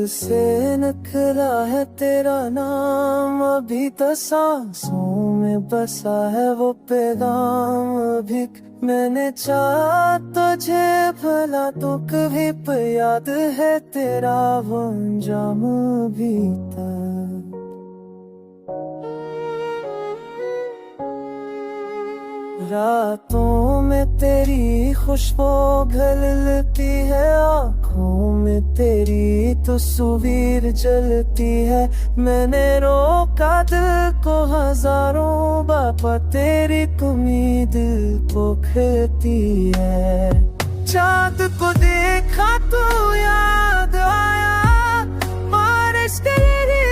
से निकला है तेरा नाम, अभी तो सांसों में बसा है वो पैगाम। अभी मैंने चाहा तुझे भला तो कभी पे याद है तेरा वो अंजाम अभी तक। रातों में तेरी खुशबू घुलती है, आँखों में तेरी तस्वीर जलती है। मैंने रोका दिल को हजारों बार, तेरी कमी दिल को खिलती है। चाँद को देखा तो याद आया, बारिश तेरी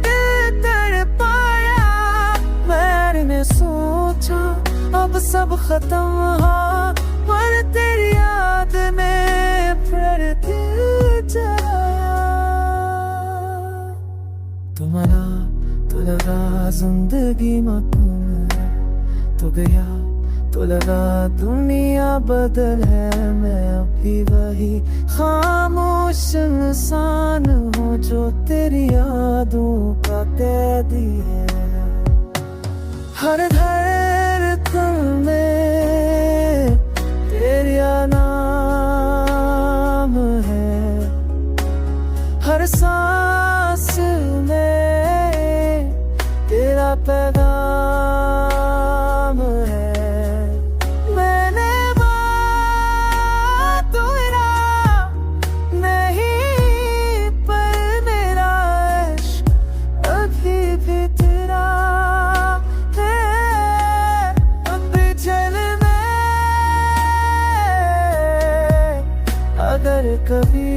दिल तड़पाया। मैंने सोचा अब सब खत्म हुआ, पर तेरी याद ने फिर दिल जलाया। तुम्हारा तो लगा जिंदगी मातूम है, तो गया तो लगा दुनिया बदल है। मैं अभी वही खामोश इंसान हूँ जो तेरी यादों का कैदी है। हर धड़कन में तेरा नाम है, हर सांस में तेरा पैगाम है। मैंने बात तेरा नहीं, पर मेरा इश्क अभी भी तेरा अगर कभी